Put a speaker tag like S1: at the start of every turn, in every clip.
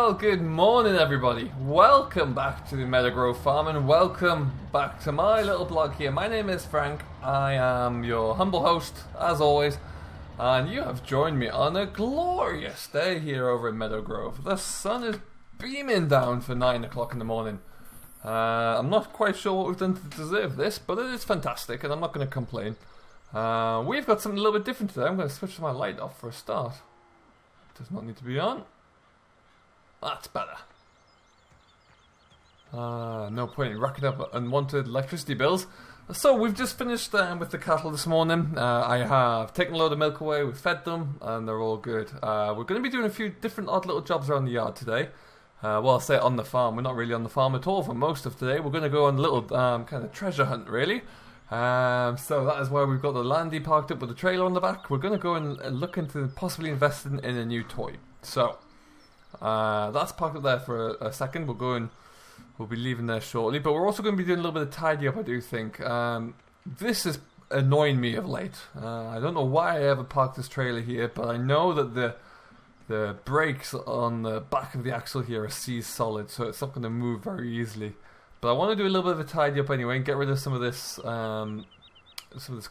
S1: Well, good morning everybody. Welcome back to the MEADOW GROVE FARM and welcome back to my little blog here. My name is Frank. I am your humble host, as always, and you have joined me on a glorious day here over in MEADOW GROVE. The sun is beaming down for 9 o'clock in the morning. I'm not quite sure what we've done to deserve this, but it is fantastic and I'm not going to complain. We've got something a little bit different today. I'm going to switch my light off for a start. It does not need to be on. That's better. No point in racking up unwanted electricity bills. So we've just finished with the cattle this morning. I have taken a load of milk away, we've fed them, and they're all good. We're going to be doing a few different odd little jobs around the yard today. Well, I'll say on the farm. We're not really on the farm at all for most of today. We're going to go on a little kind of treasure hunt, really. So that is why we've got the Landy parked up with a trailer on the back. We're going to go and look into possibly investing in a new toy. So that's parked up there for a second. We'll go and we'll be leaving there shortly. But we're also going to be doing a little bit of tidy up, I do think. This is annoying me of late. I don't know why I ever parked this trailer here, but I know that the brakes on the back of the axle here are seized solid, so it's not going to move very easily. But I want to do a little bit of a tidy up anyway and get rid of some of this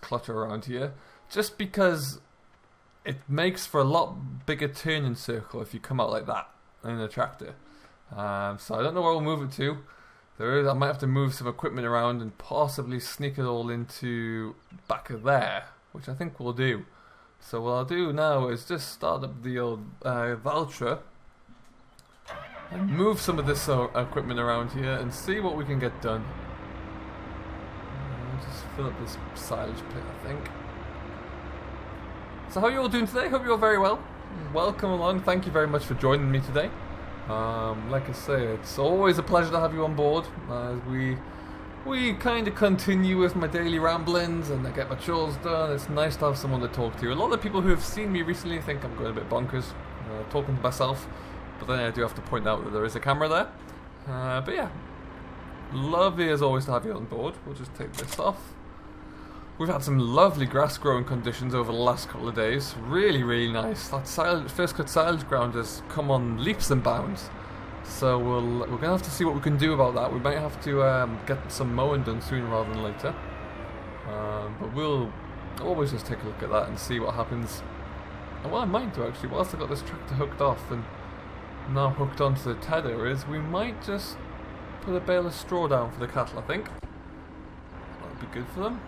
S1: clutter around here, just because it makes for a lot bigger turning circle if you come out like that in a tractor. So I don't know where we'll move it to. I might have to move some equipment around and possibly sneak it all into back of there, which I think we'll do. So what I'll do now is just start up the old Valtra and move some of this equipment around here and see what we can get done. Just fill up this silage pit, I think. So how are you all doing today? Hope you're all very well. Welcome along. Thank you very much for joining me today. Like I say, it's always a pleasure to have you on board as we kind of continue with my daily ramblings and I get my chores done. It's nice to have someone to talk to. A lot of people who have seen me recently think I'm going a bit bonkers, talking to myself, but then I do have to point out that there is a camera there. But yeah, lovely as always to have you on board. We'll just take this off. We've had some lovely grass growing conditions over the last couple of days. Really, really nice. That first cut silage ground has come on leaps and bounds. So we're going to have to see what we can do about that. We might have to get some mowing done sooner rather than later. But we'll always just take a look at that and see what happens. And what I might do actually, whilst I've got this tractor hooked off and now hooked onto the tether, is we might just put a bale of straw down for the cattle, I think. That would be good for them.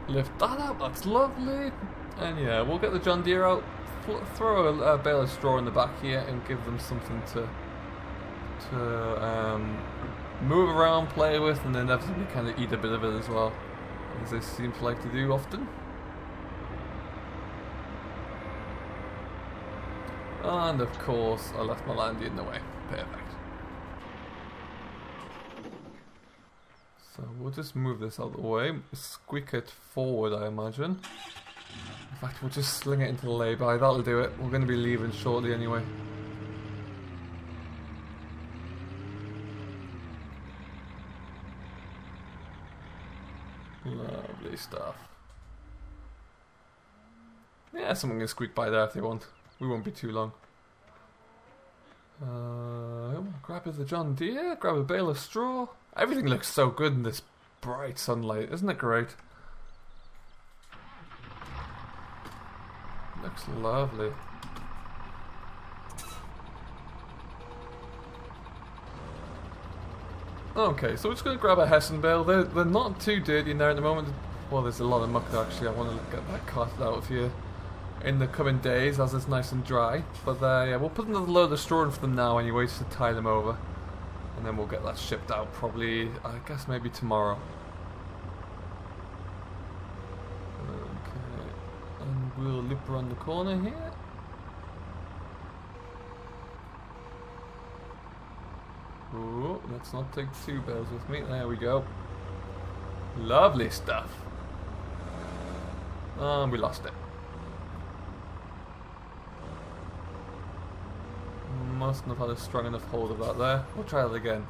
S1: Lift that up, that's lovely. And yeah, we'll get the John Deere out, throw a bale of straw in the back here and give them something to move around, play with, and then inevitably kind of eat a bit of it as well, as they seem to like to do often. And of course, I left my Landy in the way. Perfect. So we'll just move this out of the way, squeak it forward, I imagine. In fact, we'll just sling it into the lay-by, that'll do it. We're going to be leaving shortly anyway. Lovely stuff. Yeah, someone can squeak by there if they want. We won't be too long. Grab the John Deere, grab a bale of straw. Everything looks so good in this bright sunlight, isn't it great? Looks lovely. Okay, so we're just going to grab a Hessen bale. They're not too dirty in there at the moment. Well, there's a lot of muck actually. I want to get that carted out of here in the coming days as it's nice and dry. But yeah, we'll put another load of straw in for them now anyway, just to tie them over. And then we'll get that shipped out probably, I guess maybe tomorrow. Okay, and we'll loop around the corner here. Ooh, let's not take two bales with me. There we go. Lovely stuff. And we lost it. Mustn't have had a strong enough hold of that there. We'll try that again.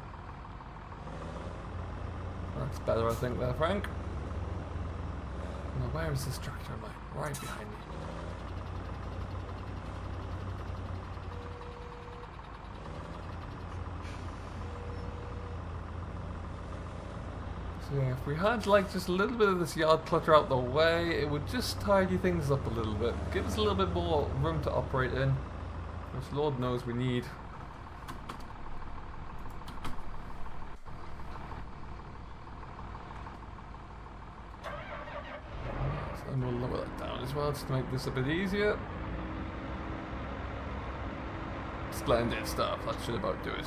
S1: That's better, I think, there, Frank. where is this tractor? Am I right behind me? So yeah, if we had like just a little bit of this yard clutter out the way, it would just tidy things up a little bit. Give us a little bit more room to operate in, which Lord knows we need. And we'll lower that down as well just to make this a bit easier. Splendid stuff, that should about do it.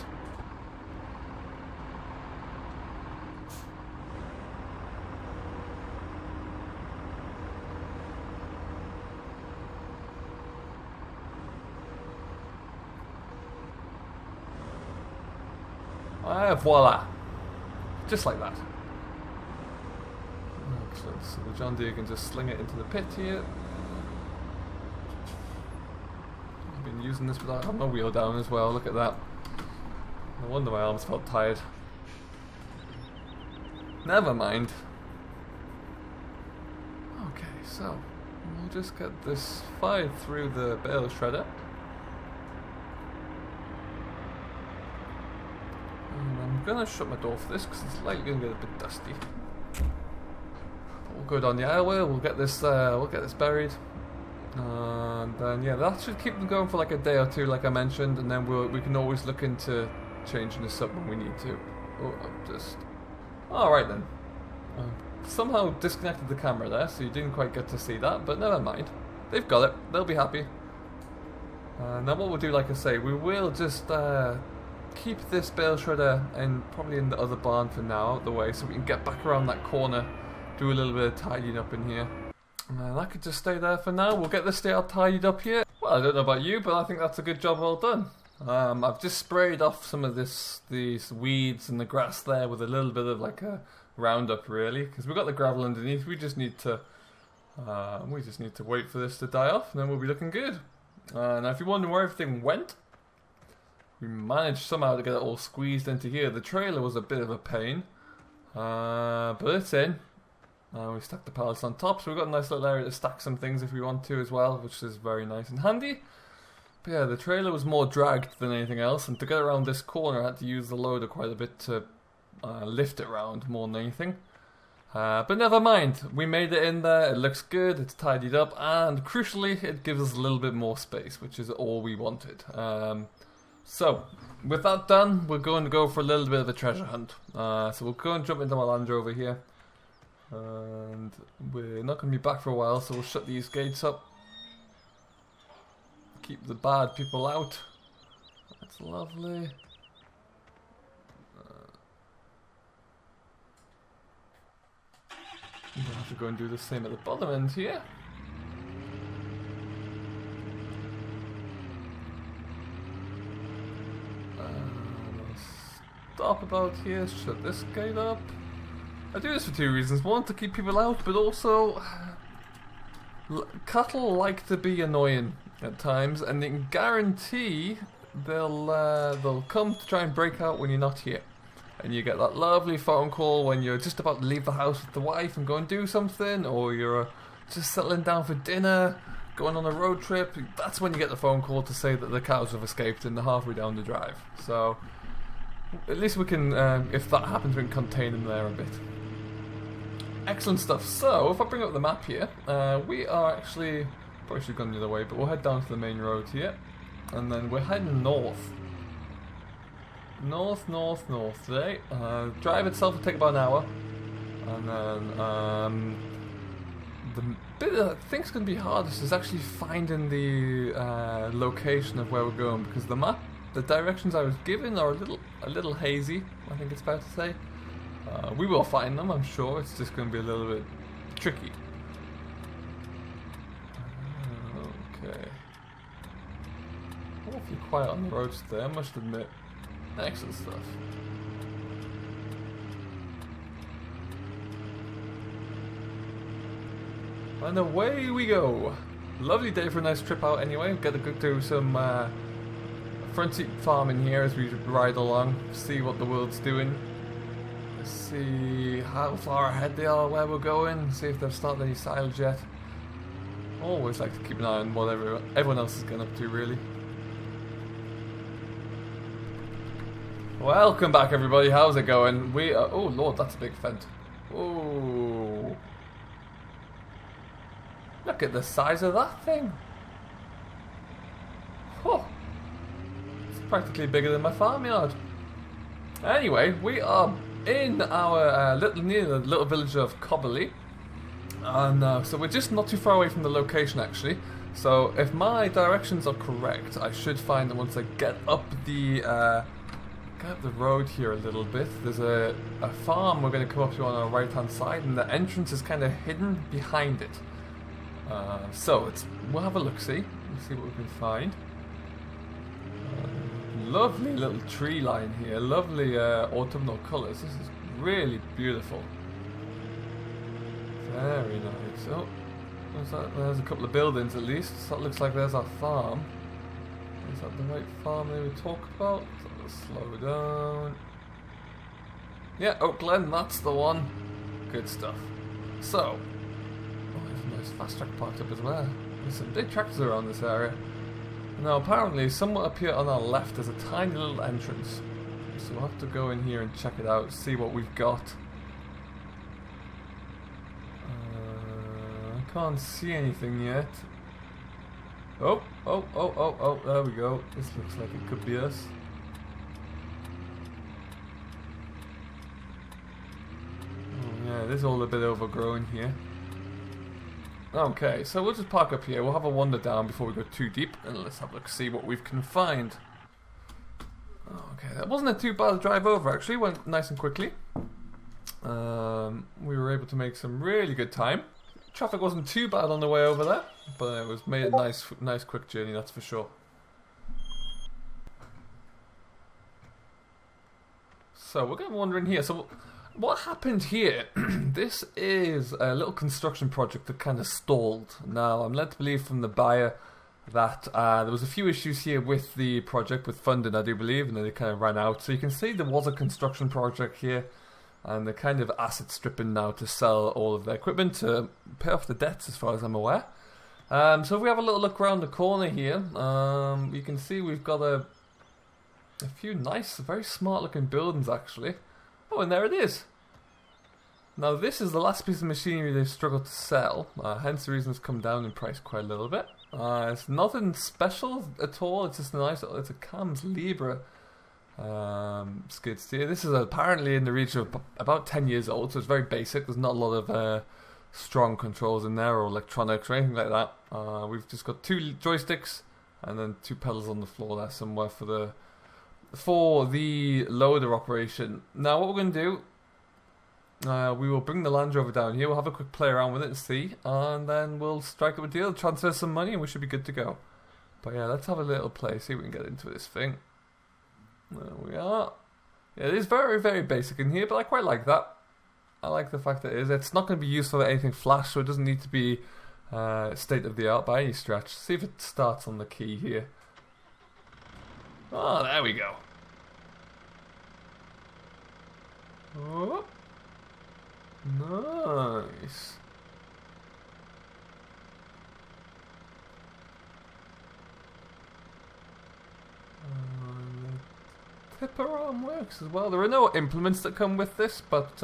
S1: Voila! Just like that. Excellent. So the John Deere can just sling it into the pit here. I've been using this without having my wheel down as well. Look at that. No wonder my arms felt tired. Never mind. Okay, so we'll just get this fired through the bale shredder. I'm gonna shut my door for this because it's likely gonna get a bit dusty. We'll go down the aileway. We'll get this buried, and then yeah, that should keep them going for like a day or two, like I mentioned, and then we can always look into changing this up when we need to. Oh, I'm just all right then. Somehow disconnected the camera there, so you didn't quite get to see that, but never mind. They've got it. They'll be happy. Now what we'll do, like I say, we will just keep this bale shredder probably in the other barn for now, out the way, so we can get back around that corner, do a little bit of tidying up in here. That could just stay there for now. We'll get this stay tidied up here. Well, I don't know about you, but I think that's a good job well done. I've just sprayed off some of these weeds and the grass there with a little bit of like a roundup, really, because we've got the gravel underneath. We just need to wait for this to die off, and then we'll be looking good. Now, if you're wondering where everything went, we managed somehow to get it all squeezed into here. The trailer was a bit of a pain, but it's in. We stuck the pallets on top, so we've got a nice little area to stack some things if we want to as well, which is very nice and handy. But yeah, the trailer was more dragged than anything else, and to get around this corner I had to use the loader quite a bit to lift it around more than anything. But never mind, we made it in there, it looks good, it's tidied up, and crucially it gives us a little bit more space, which is all we wanted. So, with that done, we're going to go for a little bit of a treasure hunt. So we'll go and jump into my Land Rover here. And we're not going to be back for a while, so we'll shut these gates up. Keep the bad people out. That's lovely. We'll have to go and do the same at the bottom end here. Stop about here, shut this gate up. I do this for two reasons. One, to keep people out, but also cattle like to be annoying at times, and they can guarantee they'll come to try and break out when you're not here. And you get that lovely phone call when you're just about to leave the house with the wife and go and do something, or you're just settling down for dinner, going on a road trip. That's when you get the phone call to say that the cows have escaped and they're halfway down the drive. So at least we can, if that happens, we can contain them there a bit. Excellent stuff. So if I bring up the map here, we are actually, probably should have gone the other way, but we'll head down to the main road here, and then we're heading north. North today. Drive itself will take about an hour, and then the bit that I think is going to be hardest is actually finding the location of where we're going, because the map, the directions I was given are a little hazy, I think it's fair to say. We will find them, I'm sure. It's just going to be a little bit tricky. Okay. Awfully quiet on the roads today, I must admit. Excellent stuff. And away we go. Lovely day for a nice trip out anyway. Get to go do some front seat farming here as we ride along, see what the world's doing. Let's see how far ahead they are, where we're going, see if they've started any silage yet. Always like to keep an eye on what everyone else is getting up to, really. Welcome back, everybody. How's it going? We are... Oh, Lord, that's a big fent. Oh. Look at the size of that thing. Oh. It's practically bigger than my farmyard. Anyway, we are in our near the little village of Cobberley. And so we're just not too far away from the location, actually. So if my directions are correct, I should find that once I get up the road here a little bit, there's a farm we're going to come up to on our right hand side, and the entrance is kind of hidden behind it. So we'll have a look-see and see what we can find. Lovely little tree line here, lovely autumnal colours. This is really beautiful. Very nice. Oh, what's that? There's a couple of buildings at least. So that looks like there's our farm. Is that the right farm they would talk about? Let's slow down. Yeah, Oak Glen, that's the one. Good stuff. So, oh, there's a nice fast track parked up as well. There's some big tractors around this area. Now, apparently, somewhere up here on our left, there's a tiny little entrance. So we'll have to go in here and check it out, see what we've got. I can't see anything yet. Oh, there we go. This looks like it could be us. Oh yeah, this is all a bit overgrown here. Okay, so we'll just park up here. We'll have a wander down before we go too deep, and let's have a look, see what we can find. Okay, that wasn't a too bad drive over, actually. Went nice and quickly. We were able to make some really good time. Traffic wasn't too bad on the way over there, but it was made a nice quick journey, that's for sure. So we're going to wander in here. So what happened here? This is a little construction project that kind of stalled. Now, I'm led to believe from the buyer that there was a few issues here with the project, with funding, I do believe, and then it kind of ran out. So you can see there was a construction project here, and they're kind of asset stripping now to sell all of their equipment to pay off the debts, as far as I'm aware. So if we have a little look around the corner here, you can see we've got a few nice, very smart looking buildings, actually. Oh, and there it is. Now this is the last piece of machinery they've struggled to sell, hence the reason it's come down in price quite a little bit. It's nothing special at all, it's just a nice, it's a Cams Libra skid steer. This is apparently in the region of about 10 years old, so it's very basic. There's not a lot of strong controls in there or electronics or anything like that. We've just got 2 joysticks and then 2 pedals on the floor there somewhere for the loader operation. Now what we're going to do, we will bring the Land Rover down here, we'll have a quick play around with it and see, and then we'll strike up a deal, transfer some money, and we should be good to go. But yeah, let's have a little play, see if we can get into this thing. There we are. Yeah, it is very, very basic in here, but I quite like that. I like the fact that it's not going to be used for anything flash, so it doesn't need to be state of the art by any stretch. See if it starts on the key here. Oh, there we go. Oh, nice. Tipper arm works as well. There are no implements that come with this, but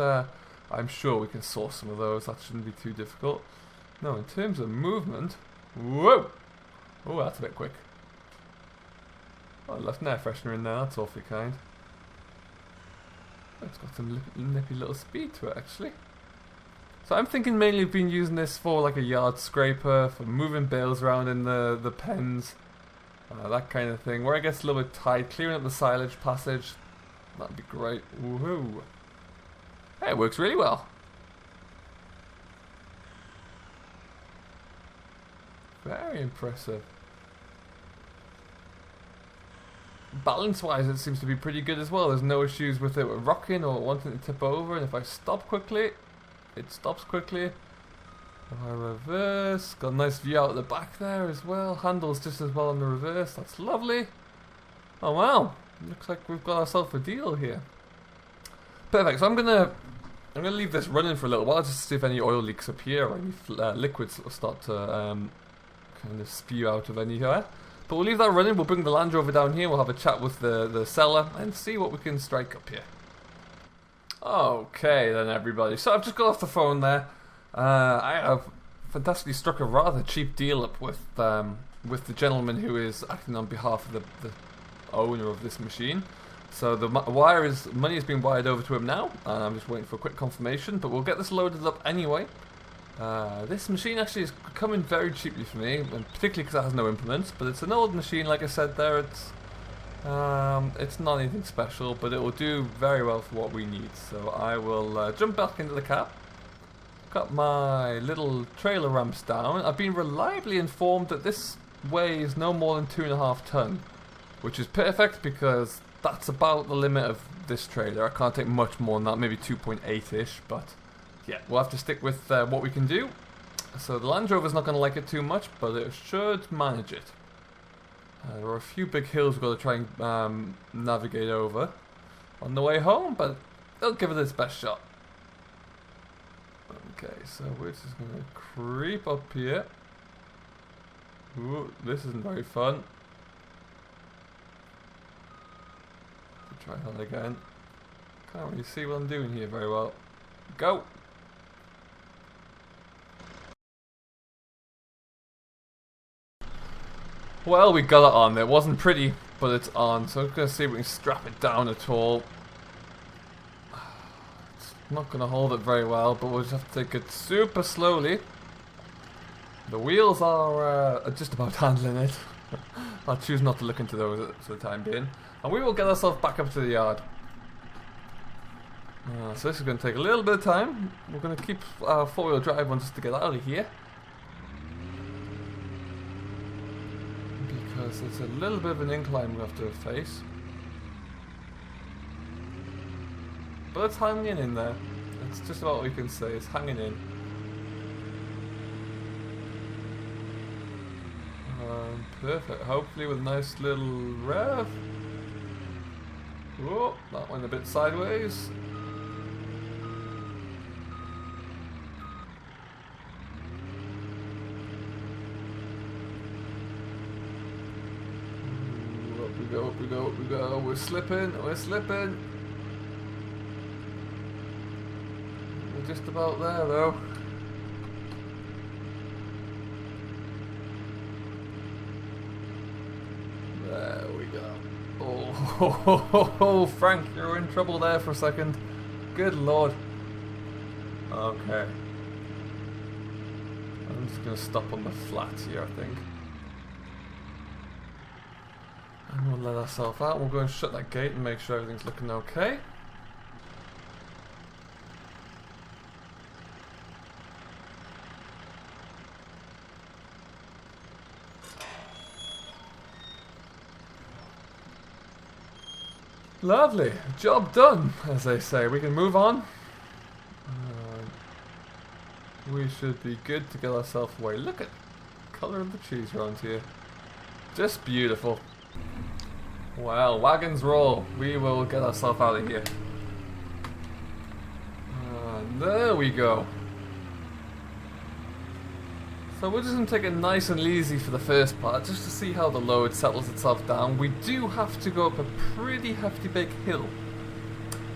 S1: I'm sure we can source some of those. That shouldn't be too difficult. No, in terms of movement, whoa! Oh, that's a bit quick. Oh, I left an air freshener in there. That's awfully kind. It's got some nippy little speed to it, actually. So I'm thinking mainly of being using this for like a yard scraper, for moving bales around in the pens, that kind of thing. Where it gets a little bit tight, clearing up the silage passage. That'd be great. Woohoo! Hey, it works really well. Very impressive. Balance-wise, it seems to be pretty good as well. There's no issues with it rocking or wanting to tip over. And if I stop quickly, it stops quickly. If I reverse, got a nice view out the back there as well. Handles just as well on the reverse. That's lovely. Oh wow, looks like we've got ourselves a deal here. Perfect. So I'm gonna leave this running for a little while just to see if any oil leaks up here or any liquids will start to kind of spew out of anywhere. But we'll leave that running. We'll bring the Land Rover down here. We'll have a chat with the seller and see what we can strike up here. Okay then, everybody. So I've just got off the phone there. I have fantastically struck a rather cheap deal up with the gentleman who is acting on behalf of the owner of this machine. So the money is being wired over to him now, and I'm just waiting for a quick confirmation. But we'll get this loaded up anyway. This machine actually is coming very cheaply for me, and particularly because it has no implements. But it's an old machine, like I said there. It's not anything special, but it will do very well for what we need. So I will jump back into the cab. Got my little trailer ramps down. I've been reliably informed that this weighs no more than 2.5 tons, which is perfect because that's about the limit of this trailer. I can't take much more than that, maybe 2.8-ish, but yeah, we'll have to stick with what we can do. So the Land Rover's not going to like it too much, but it should manage it. There are a few big hills we've got to try and navigate over on the way home, but they'll give it its best shot. Okay, so we're just going to creep up here. Ooh, this isn't very fun. Try that again. Can't really see what I'm doing here very well. Go! Well, we got it on. It wasn't pretty, but it's on. So I'm going to see if we can strap it down at all. It's not going to hold it very well, but we'll just have to take it super slowly. The wheels are just about handling it. I'll choose not to look into those for the time being. And we will get ourselves back up to the yard. So this is going to take a little bit of time. We're going to keep our four-wheel drive on just to get out of here. Because it's a little bit of an incline we have to face. But it's hanging in there. That's just about what we can say. It's hanging in. Perfect. Hopefully with a nice little rev. Oh, that went a bit sideways. Ooh, up we go, up we go, up we go. We're slipping, we're slipping. We're just about there though. There we go. Oh, Frank, you're in trouble there for a second. Good lord. Okay. I'm just going to stop on the flats here, I think. And we'll let ourselves out. We'll go and shut that gate and make sure everything's looking okay. Lovely, job done, as they say. We can move on. We should be good to get ourselves away. Look at the colour of the trees around here. Just beautiful. Well, wagons roll. We will get ourselves out of here. There we go. So we're just going to take it nice and easy for the first part, just to see how the load settles itself down. We do have to go up a pretty hefty big hill,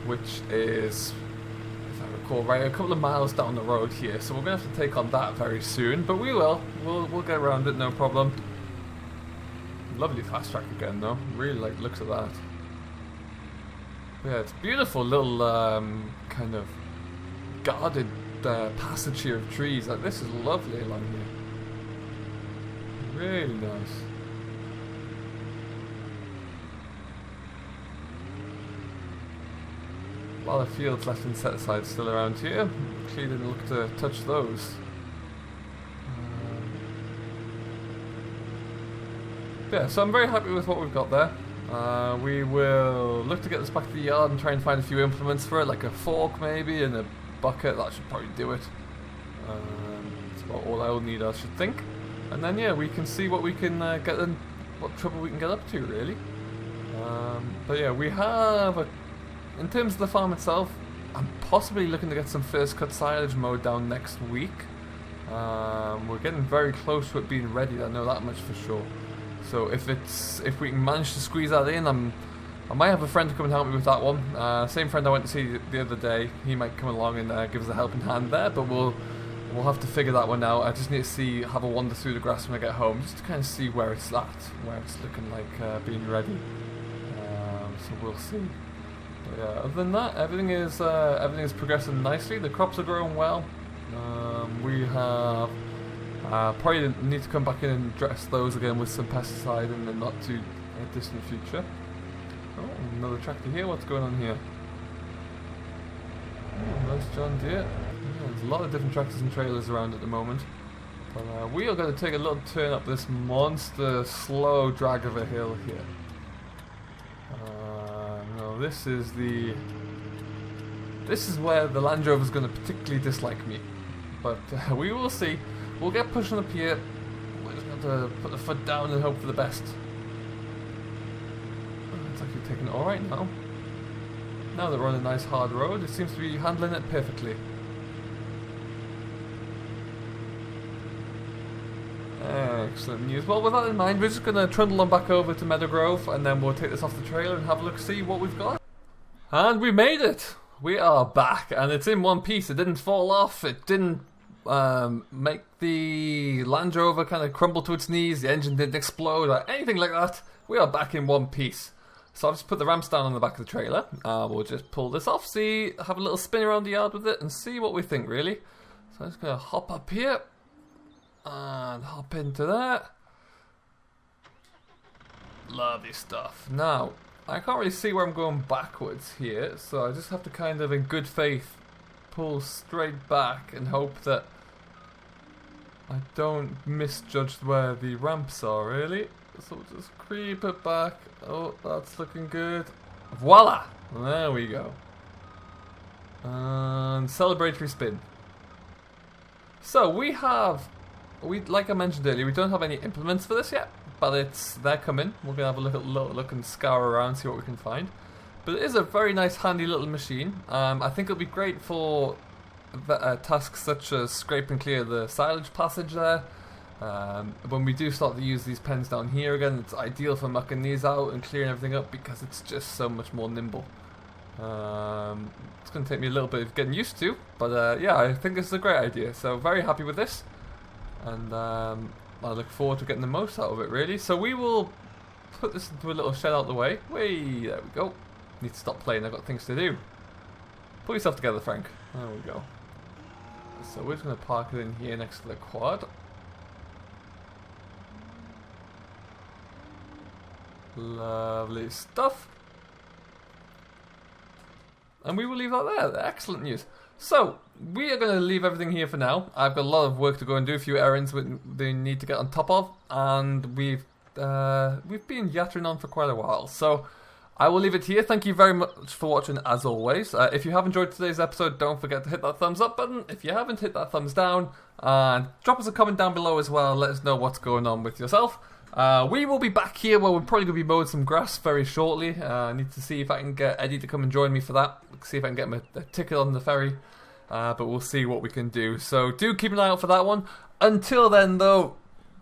S1: which is, if I recall right, a couple of miles down the road here. So we're going to have to take on that very soon, but we will. We'll get around it, no problem. Lovely fast track again, though. Really like the looks of that. Yeah, it's beautiful little kind of guarded passage here of trees. Like, this is lovely along here. Really nice. A lot of fields left and set aside still around here. Clearly didn't look to touch those. Yeah, so I'm very happy with what we've got there. We will look to get this back to the yard and try and find a few implements for it, like a fork maybe and a bucket. That should probably do it. That's about all I will need, I should think. And then yeah, we can see what we can get in, what trouble we can get up to, really. But yeah, we have in terms of the farm itself, I'm possibly looking to get some first cut silage mowed down next week. We're getting very close to it being ready, I know that much for sure. So if we can manage to squeeze that in, I might have a friend to come and help me with that one. Same friend I went to see the other day, he might come along and give us a helping hand there, but we'll have to figure that one out. I just need to have a wander through the grass when I get home, just to kind of see where it's at, where it's looking like being ready. So we'll see. But yeah, other than that, everything is progressing nicely. The crops are growing well. We have probably need to come back in and dress those again with some pesticide in the not too distant future. Oh, another tractor here. What's going on here? Oh, nice John Deere. Yeah, there's a lot of different tractors and trailers around at the moment. But we are going to take a little turn up this monster slow drag of a hill here. No, this is where the Land Rover is going to particularly dislike me. But we will see. We'll get pushing up here. We're just going to put the foot down and hope for the best. It's actually taking it alright now. Now that we're on a nice hard road, it seems to be handling it perfectly. Excellent news. Well, with that in mind, we're just going to trundle on back over to Meadow Grove, and then we'll take this off the trailer and have a look, see what we've got. And we made it! We are back, and it's in one piece. It didn't fall off. It didn't make the Land Rover kind of crumble to its knees. The engine didn't explode or anything like that. We are back in one piece. So I've just put the ramps down on the back of the trailer. We'll just pull this off, have a little spin around the yard with it, and see what we think, really. So I'm just going to hop up here and hop into that. Lovely stuff. Now, I can't really see where I'm going backwards here, so I just have to kind of, in good faith, pull straight back and hope that I don't misjudge where the ramps are, really. So we'll just creep it back. Oh, that's looking good. Voila! There we go. And celebratory spin. So like I mentioned earlier, we don't have any implements for this yet, but they're coming. We're gonna have a look and scour around, see what we can find. But it is a very nice, handy little machine. I think it'll be great for tasks such as scrape and clear the silage passage there. When we do start to use these pens down here again, it's ideal for mucking these out and clearing everything up because it's just so much more nimble. It's going to take me a little bit of getting used to, but yeah, I think this is a great idea. So very happy with this, and I look forward to getting the most out of it, really. So we will put this into a little shed out the way. Whee, there we go. Need to stop playing, I've got things to do. Pull yourself together, Frank. There we go. So we're just going to park it in here next to the quad. Lovely stuff. And we will leave that there. Excellent news. So, we are going to leave everything here for now. I've got a lot of work to go and do, a few errands we need to get on top of, and we've been yattering on for quite a while. So, I will leave it here. Thank you very much for watching, as always. If you have enjoyed today's episode, don't forget to hit that thumbs up button. If you haven't, hit that thumbs down, and drop us a comment down below as well. Let us know what's going on with yourself. We will be back here where we're probably going to be mowing some grass very shortly. I need to see if I can get Eddie to come and join me for that. See if I can get him a ticket on the ferry. But we'll see what we can do. So do keep an eye out for that one. Until then, though,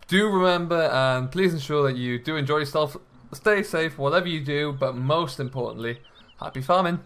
S1: do remember and please ensure that you do enjoy yourself. Stay safe, whatever you do. But most importantly, happy farming.